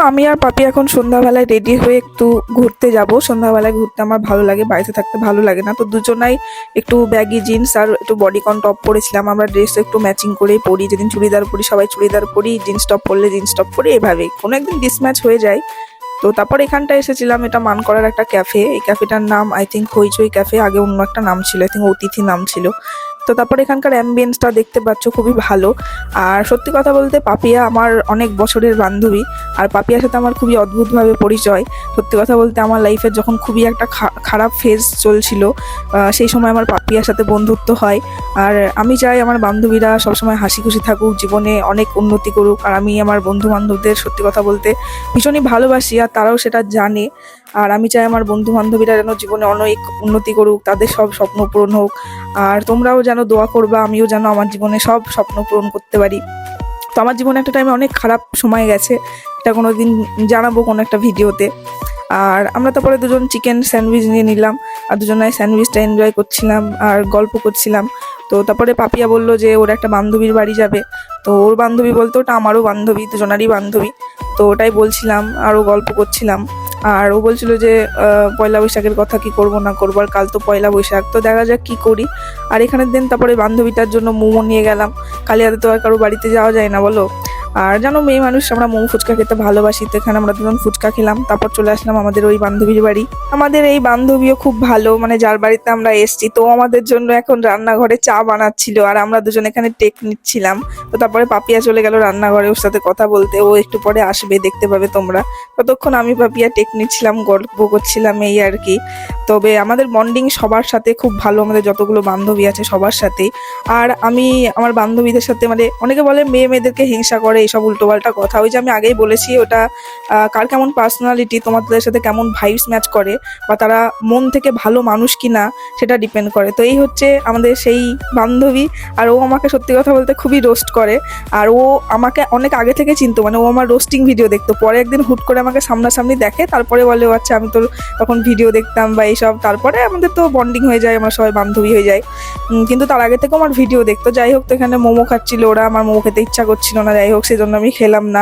আমি আর পাপি এখন সন্ধ্যাবেলায় রেডি হয়ে একটু ঘুরতে যাব। সন্ধ্যাবেলায় ঘুরতে আমার ভালো লাগে, বাড়িতে থাকতে ভালো লাগে না। তো দুজনাই একটু ব্যাগি জিন্স আর একটু বডিকন টপ পরেছিলাম। আমরা ড্রেস একটু ম্যাচিং করেই পরি, যেদিন চুড়িদার পরি সবাই চুড়িদার পরি, জিন্স টপ পরলে জিন্স টপ পরি, এভাবেই কোনো একদিন ডিসম্যাচ হয়ে যায়। তো তারপর এখানটা এসেছিলাম, এটা মানকড়ার একটা ক্যাফে। এই ক্যাফেটার নাম আই থিঙ্ক হইচই ক্যাফে, আগে অন্য একটা নাম ছিল, আই থিঙ্ক অতিথি নাম ছিল। তো তারপর এখানকার অ্যাম্বিয়েন্সটা দেখতে পাচ্ছ খুবই ভালো। আর সত্যি কথা বলতে পাপিয়া আমার অনেক বছরের বান্ধবী, আর পাপিয়ার সাথে আমার খুবই অদ্ভুতভাবে পরিচয়। সত্যি কথা বলতে আমার লাইফের যখন খুবই একটা খারাপ ফেজ চলছিল, সেই সময় আমার পাপিয়ার সাথে বন্ধুত্ব হয়। আর আমি চাই আমার বান্ধবীরা সবসময় হাসি খুশি থাকুক, জীবনে অনেক উন্নতি করুক। আর আমি আমার বন্ধু বান্ধবদের সত্যি কথা বলতে ভীষণই ভালোবাসি, আর তারাও সেটা জানে। আর আমি চাই আমার বন্ধু বান্ধবীরা যেন জীবনে অনেক উন্নতি করুক, তাদের সব স্বপ্ন পূরণ হোক। আর তোমরাও যেন দোয়া করবা, আমিও যেন আমার জীবনে সব স্বপ্ন পূরণ করতে পারি। তো আমার জীবনে একটা টাইমে অনেক খারাপ সময় গেছে, এটা কোনো দিন জানাবো কোনো একটা ভিডিওতে। আর আমরা তারপরে দুজন চিকেন স্যান্ডউইচ নিয়ে নিলাম, আর দুজনে স্যান্ডউইচটা এনজয় করছিলাম আর গল্প করছিলাম। তো তারপরে পাপিয়া বললো যে ওর একটা বান্ধবীর বাড়ি যাবে। তো ওর বান্ধবী বলতে ওটা আমারও বান্ধবী, দুজনারই বান্ধবী। তো ওটাই বলছিলাম, আরও গল্প করছিলাম। আর ও বলছিল যে পয়লা বৈশাখের কথা কি করব না করবো, আর কাল তো পয়লা বৈশাখ, তো দেখা যাক কি করি। আর এখানের দিন তারপরে বান্ধবীটার জন্য মোমো নিয়ে গেলাম। কালিয়াতে তো আর কারো বাড়িতে যাওয়া যায় না বলো। আর জানো মেয়ে মানুষ, আমরা মোমো ফুচকা খেতে ভালোবাসি, তো এখানে আমরা দুজন ফুচকা খেলাম, তারপর চলে আসলাম আমাদের ওই বান্ধবীর বাড়ি। আমাদের এই বান্ধবীও খুব ভালো, মানে যার বাড়িতে আমরা এসছি, তো আমাদের জন্য এখন রান্নাঘরে চা বানাচ্ছিল, আর আমরা দুজন এখানে টেক নিচ্ছিলাম। তো তারপরে পাপিয়া চলে গেল রান্নাঘরে ওর সাথে কথা বলতে, ও একটু পরে আসবে, দেখতে পাবে তোমরা। ততক্ষণ আমি পাপিয়া টেক নিচ্ছিলাম, গল্প করছিলাম, এই আর কি। তবে আমাদের বন্ডিং সবার সাথে খুব ভালো, আমাদের যতগুলো বান্ধবী আছে সবার সাথেই। আর আমি আমার বান্ধবীদের সাথে, মানে অনেকে বলে মেয়েদেরকে হিংসা করে, এইসব উল্টোপাল্টা কথা, ওই যে আমি আগেই বলেছি, ওটা কার কেমন পার্সোনালিটি, তোমাদের সাথে কেমন ভাইবস ম্যাচ করে, বা তারা মন থেকে ভালো মানুষ কি না সেটা ডিপেন্ড করে। তো এই হচ্ছে আমাদের সেই বান্ধবী। আর ও আমাকে সত্যি কথা বলতে খুবই রোস্ট করে। আর ও আমাকে অনেক আগে থেকে চিনতো, মানে ও আমার রোস্টিং ভিডিও দেখতো, পরে একদিন হুট করে আমাকে সামনাসামনি দেখে, তারপরে বলে ও আচ্ছা আমি তোর তখন ভিডিও দেখতাম বা এইসব। তারপরে আমাদের তো বন্ডিং হয়ে যায়, আমরা সবাই বান্ধবী হয়ে যায়। কিন্তু তার আগে থেকেও আমার ভিডিও দেখতো। যাই হোক, তো এখানে মোমো খাচ্ছিল ওরা, আমার মোমো খেতে ইচ্ছা করছিল না, যাই হোক সেজন্য আমি খেলাম না।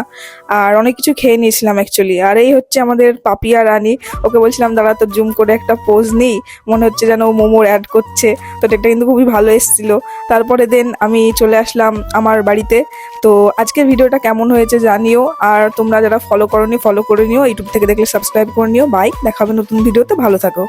আর অনেক কিছু খেয়ে নিয়েছিলাম অ্যাকচুয়ালি। আর এই হচ্ছে আমাদের পাপিয়া রানী, ওকে বলছিলাম দাঁড়া তো জুম করে একটা পোজ নিই, মনে হচ্ছে যেন ও মোমোর অ্যাড করছে। তো এটা কিন্তু খুবই ভালো এসেছিলো। তারপরে দেন আমি চলে আসলাম আমার বাড়িতে। তো আজকের ভিডিওটা কেমন হয়েছে জানিও, আর তোমরা যারা ফলো করোনি ফলো করে নিও, ইউটিউব থেকে দেখলে সাবস্ক্রাইব করে নিও। বাই, দেখা হবে নতুন ভিডিওতে, ভালো থাকো।